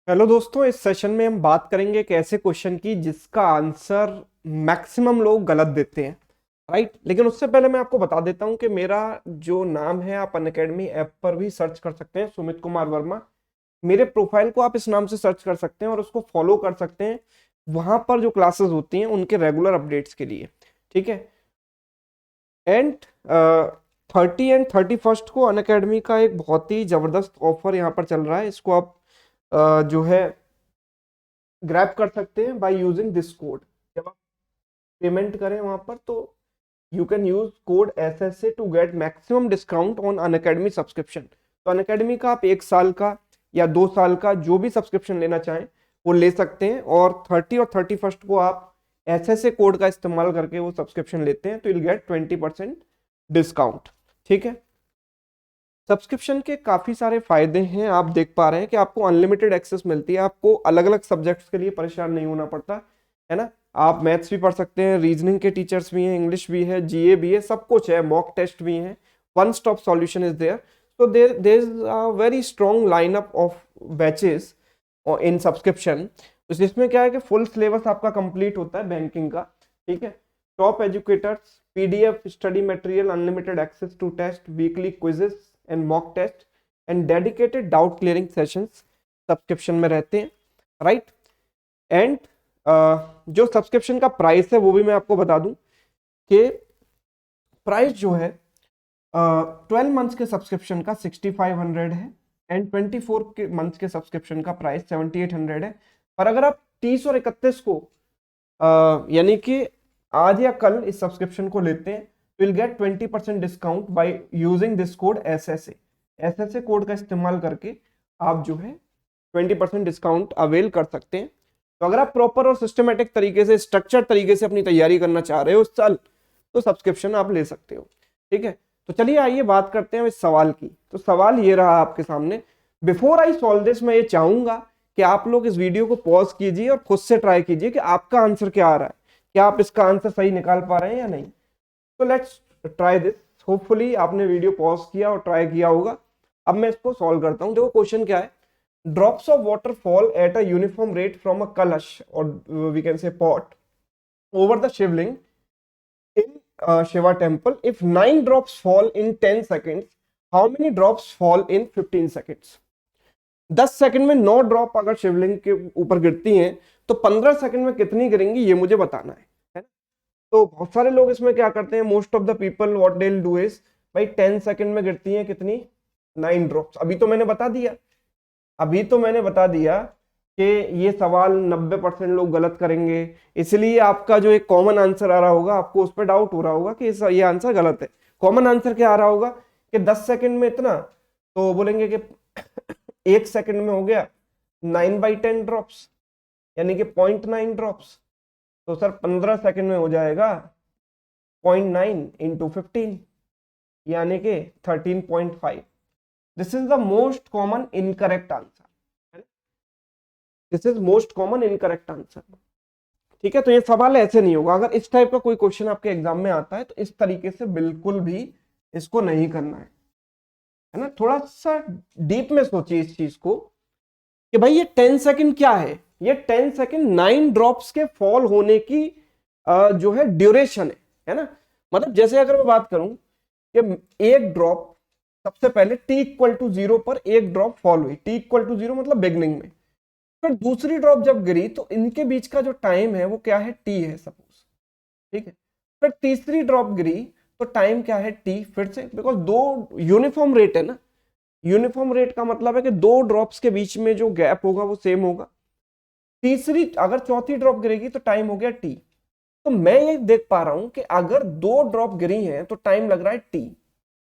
Hello दोस्तों, इस session में हम बात करेंगे एक ऐसे क्वेश्चन की जिसका आंसर मैक्सिमम लोग गलत देते हैं। राइट, लेकिन उससे पहले मैं आपको बता देता हूं कि मेरा जो नाम है आप अनअकैडमी ऐप पर भी सर्च कर सकते हैं, सुमित कुमार वर्मा। मेरे प्रोफाइल को आप इस नाम से सर्च कर सकते हैं और उसको फॉलो कर सकते हैं। वहां पर जो क्लासेस होती हैं उनके रेगुलर अपडेट्स के लिए। ठीक है। एंड 30 एंड 31 को अनअकैडमी का एक बहुत ही जबरदस्त ऑफर यहाँ पर चल रहा है। इसको आप जो है ग्रैब कर सकते हैं बाय यूजिंग दिस कोड। जब आप पेमेंट करें वहां पर तो you can use code SSA to get maximum discount on Unacademy subscription. तो अनअकैडमी का आप 1 साल का या 2 साल का जो भी सब्सक्रिप्शन लेना चाहें वो ले सकते हैं, और 30 और 31 को आप SSA कोड का इस्तेमाल करके वो सब्सक्रिप्शन लेते हैं तो you'll गेट 20% डिस्काउंट। ठीक है। सब्सक्रिप्शन के काफी सारे फायदे हैं। आप देख पा रहे हैं कि आपको अनलिमिटेड एक्सेस मिलती है, आपको अलग अलग सब्जेक्ट्स के लिए परेशान नहीं होना पड़ता है ना। आप मैथ्स भी पढ़ सकते हैं, रीजनिंग के टीचर्स भी हैं, इंग्लिश भी है, GA भी है, सब कुछ है, मॉक टेस्ट भी है। One stop solution is there. so there is a very strong lineup of batches in subscription। तो इसमें क्या है कि फुल सिलेबस आपका कंप्लीट होता है बैंकिंग का। ठीक है। Top educators, PDF study material, unlimited access to test, weekly quizzes and mock test and dedicated doubt clearing sessions subscription में रहते हैं। राइट। एंड जो सब्सक्रिप्शन का प्राइस है वो भी मैं आपको बता दूं कि प्राइस जो है 12 मंथ्स के सब्सक्रिप्शन का 6500 है एंड 24 के मंथ्स के सब्सक्रिप्शन का प्राइस 7800 है। पर अगर आप 30 और 31 को यानी कि आज या कल इस सब्सक्रिप्शन को लेते हैं तो will get 20% discount by using this code SSA code का इस्तेमाल करके आप जो है 20% डिस्काउंट अवेल कर सकते हैं। तो अगर आप प्रॉपर और सिस्टमेटिक तरीके से, स्ट्रक्चर तरीके से अपनी तैयारी करना चाह रहे हो इस साल तो सब्सक्रिप्शन आप ले सकते हो। ठीक है। तो चलिए आइए बात करते हैं इस सवाल की। तो सवाल ये रहा आपके सामने। बिफोर आई सॉल्व दिस, मैं ये चाहूंगा कि आप लोग इस वीडियो को पॉज कीजिए और खुद से ट्राई कीजिए कि आपका आंसर क्या आ रहा है, क्या आप इसका आंसर सही निकाल पा रहे हैं या नहीं। तो लेट्स ट्राई दिस। होपफुली आपने वीडियो पॉज किया और ट्राई किया होगा। अब मैं इसको सॉल्व करता हूं। देखो क्वेश्चन क्या है। Drops of water fall at a uniform rate from a kalash और we can say pot over the shivling in Shiva temple. If 9 drops fall in 10 seconds, how many drops fall in 15 seconds? 10 second में 9 drop अगर शिवलिंग के ऊपर गिरती हैं तो 15 second में कितनी गिरेंगी ये मुझे बताना है ना। तो बहुत सारे लोग इसमें क्या करते हैं, most of the people what they will do is, भाई 10 सेकंड में गिरती हैं कितनी, 9 ड्रॉप्स। अभी तो मैंने बता दिया कि ये सवाल 90% लोग गलत करेंगे, इसलिए आपका जो एक कॉमन आंसर आ रहा होगा आपको उस पर डाउट हो रहा होगा कि ये आंसर गलत है। कॉमन आंसर क्या आ रहा होगा कि 10 सेकंड में इतना, तो बोलेंगे कि 1 सेकंड में हो गया 9/10 ड्रॉप्स, यानी कि 0.9 ड्रॉप्स। तो सर 15 सेकंड में हो जाएगा 0.9 इंटू 15 यानी कि 13.5। This is the most common incorrect answer. This is most common incorrect answer. ठीक है। तो ये सवाल ऐसे नहीं होगा। अगर इस टाइप का कोई क्वेश्चन आपके एग्जाम में आता है तो इस तरीके से बिल्कुल भी इसको नहीं करना है ना। थोड़ा सा डीप में सोचिए इस चीज को कि भाई ये 10 सेकंड क्या है। ये 10 सेकंड 9 ड्रॉप्स के फॉल होने की जो है ड्यूरेशन है ना। मतलब जैसे अगर मैं बात करूं कि एक ड्रॉप, सबसे पहले t=0 पर एक ड्रॉप फॉल हुई, t=0 मतलब बिगनिंग में, फिर दूसरी ड्रॉप जब गिरी तो इनके बीच का जो टाइम है वो क्या है, t है सपोज। ठीक है। फिर तीसरी ड्रॉप गिरी तो टाइम क्या है, t फिर से, बिकॉज दो यूनिफॉर्म रेट है ना। यूनिफॉर्म रेट का मतलब है कि दो ड्रॉप्स के बीच में जो गैप होगा वो सेम होगा। तीसरी अगर चौथी ड्रॉप गिरेगी तो टाइम हो गया t। तो मैं ये देख पा रहा हूं कि अगर 2 ड्रॉप गिरी हैं तो टाइम लग रहा है t।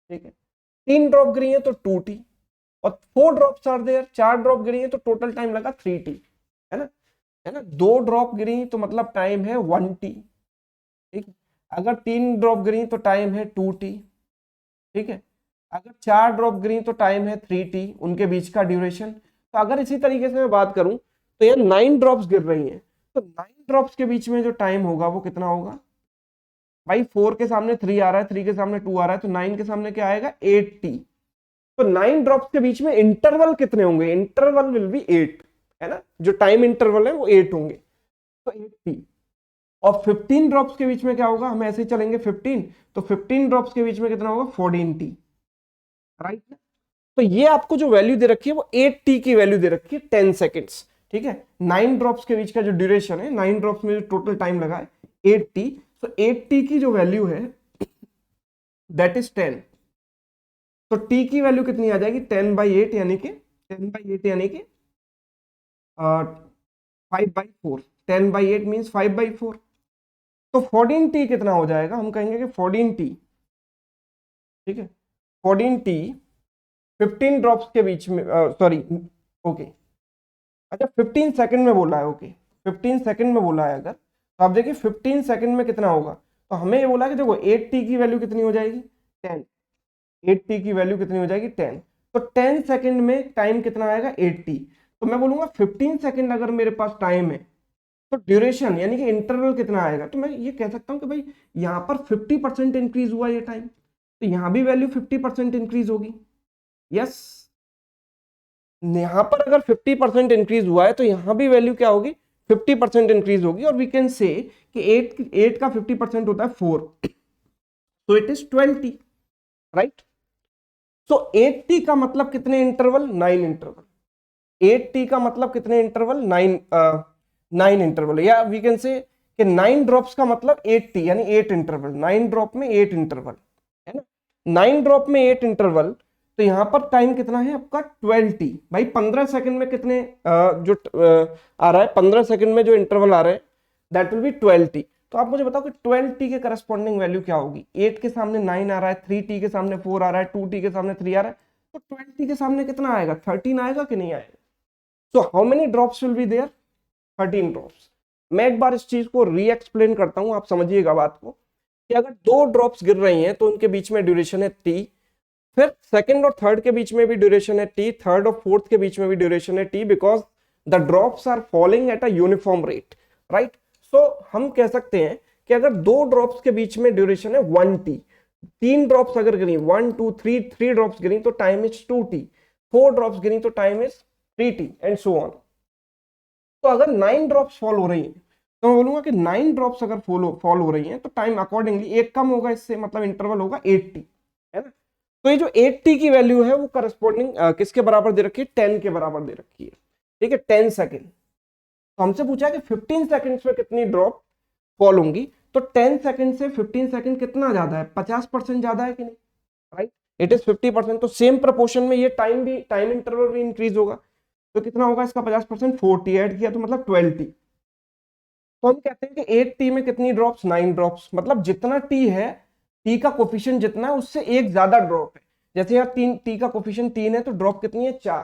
ठीक है। 3 ड्रॉप गिरी है तो 2t, और 4 ड्रॉप्स आर देयर, 4 ड्रॉप गिरी है तो टोटल टाइम लगा 3t, है ना। 2 ड्रॉप गिरी तो मतलब टाइम है 1t। ठीक है। अगर 3 ड्रॉप गिरी तो टाइम है 2t। ठीक है। अगर 4 ड्रॉप गिरी तो टाइम है 3t, उनके बीच का ड्यूरेशन। तो अगर इसी तरीके से मैं बात करूं तो यार 9 ड्रॉप्स गिर रही हैं तो 9 ड्रॉप्स के बीच में जो टाइम होगा वो कितना होगा भाई। 4 के सामने 3 आ रहा है, 3 के सामने 2 आ रहा है, तो 9 के सामने क्या आएगा, 8t। तो 9 ड्रॉप्स के बीच में इंटरवल कितने होंगे, इंटरवल विल बी 8। है ना, जो टाइम इंटरवल है वो 8 होंगे, तो 8t। और 15 ड्रॉप्स के बीच में क्या होगा, हम ऐसे ही चलेंगे 15, तो 15 ड्रॉप्स के बीच में कितना होगा 14t, राइट। तो ये आपको जो वैल्यू दे रखी है वो 8t की वैल्यू दे रखी है 10 सेकेंड्स, ठीक है। 9 ड्रॉप्स के बीच का जो ड्यूरेशन है, 9 ड्रॉप्स में जो टोटल टाइम लगा है 8t, तो 8t की जो वैल्यू है दैट इज 10। तो t की वैल्यू कितनी आ जाएगी 10/8 यानी कि 10/8 यानी कि 5/4, 10/8 मीन्स 5/4। तो 14t कितना हो जाएगा, हम कहेंगे कि 14t, ठीक है, 14t 15 ड्रॉप्स के बीच में, सॉरी, ओके, अच्छा 15 सेकंड में बोला है, ओके 15 सेकंड में बोला है अगर, तो आप देखिए 15 सेकंड में कितना होगा, तो हमें ये बोला है कि देखो 8t की वैल्यू कितनी हो जाएगी 10, 8t की वैल्यू कितनी हो जाएगी 10, तो 10 सेकंड में टाइम कितना आएगा 8t, तो मैं बोलूंगा 15 सेकंड अगर मेरे पास टाइम है तो ड्यूरेशन यानी कि इंटरवल कितना आएगा, तो मैं ये कह सकता हूं कि भाई यहाँ पर 50% इंक्रीज हुआ ये टाइम, तो यहाँ भी वैल्यू 50% इंक्रीज होगी, यस। यहां पर अगर 50% इंक्रीज हुआ है तो यहां भी वैल्यू क्या होगी 50% इंक्रीज होगी, और वी कैन से कि 8 का 50% होता है 4, तो it is 20, right. So 8t का मतलब कितने इंटरवल 9 इंटरवल, 8t का मतलब कितने इंटरवल 9 इंटरवल, या वी कैन से कि 9 ड्रॉप्स का मतलब 8t यानी 8 इंटरवल, 9 ड्रॉप में 8 इंटरवल, है ना, 9 ड्रॉप में 8 इंटरवल, तो यहां पर टाइम कितना है आपका 12t। भाई 15 सेकंड में कितने आ रहा है, 15 सेकंड में जो इंटरवल आ रहा है दैट विल बी 12t। तो आप मुझे बताओ कि 12t के करस्पॉन्डिंग वैल्यू क्या होगी, 8 के सामने 9 आ रहा है, 3t के सामने 4 आ रहा है, 2t के सामने 3 आ रहा है, तो 12t के सामने कितना आएगा 13 आएगा कि नहीं आएगा। So how many drops will be there 13 drops. मैं एक बार इस चीज को री एक्सप्लेन करता हूं, आप समझिएगा बात को, कि अगर 2 ड्रॉप्स गिर रही हैं तो उनके बीच में ड्यूरेशन है t, फिर सेकंड और थर्ड के बीच में भी ड्यूरेशन है t, थर्ड और फोर्थ के बीच में भी ड्यूरेशन है t, because the drops are falling at a uniform rate, right. So हम कह सकते हैं कि अगर 2 ड्रॉप्स के बीच में ड्यूरेशन है 1t, 3 ड्रॉप्स अगर गिरी 1 2 3 3 ड्रॉप्स गिरी तो टाइम इज 2t, 4 ड्रॉप्स गिरी तो time is 3t and so on. तो अगर 9 ड्रॉप्स फॉल हो रही हैं तो मैं बोलूंगा कि 9 ड्रॉप्स अगर फॉल हो रही हैं तो टाइम अकॉर्डिंगली एक कम होगा, इससे मतलब इंटरवल होगा 8t, है ना। तो ये जो 8t की वैल्यू है वो करस्पॉन्डिंग किसके बराबर दे रखी है 10 के बराबर दे रखी है, ठीक है, 10 सेकेंड। तो हमसे पूछा है कि 15 सेकेंड्स में कितनी ड्रॉप फॉल होंगी, तो 10 सेकेंड से 15 सेकेंड कितना ज्यादा है 50% ज्यादा है कि नहीं, राइट, इट इज 50%। तो सेम प्रोपोर्शन में ये टाइम इंटरवल भी इंक्रीज होगा, तो कितना होगा इसका 50%, 4t ऐड किया तो मतलब 12t। तो हम कहते हैं कि 8t में कितनी ड्रॉप्स 9 ड्रॉप्स, मतलब जितना t है, t का कोफिशिएंट जितना है उससे एक ज्यादा ड्रॉप है। जैसे यहाँ t का कोफिशिएंट 3 है तो ड्रॉप कितनी है 4,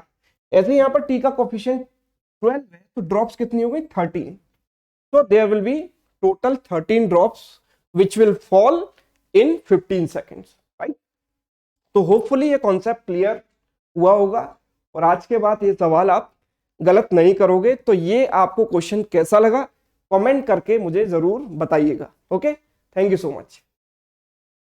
ऐसे यहाँ पर t का कोफिशिएंट 12 है तो ड्रॉप्स कितनी हो गई 13। तो there will be total 13 drops which will fall in 15 seconds, right. तो होपफुली ये कॉन्सेप्ट क्लियर हुआ होगा, और आज के बाद ये सवाल आप गलत नहीं करोगे। तो ये आपको क्वेश्चन कैसा लगा कमेंट करके मुझे जरूर बताइएगा। Okay, thank you so much.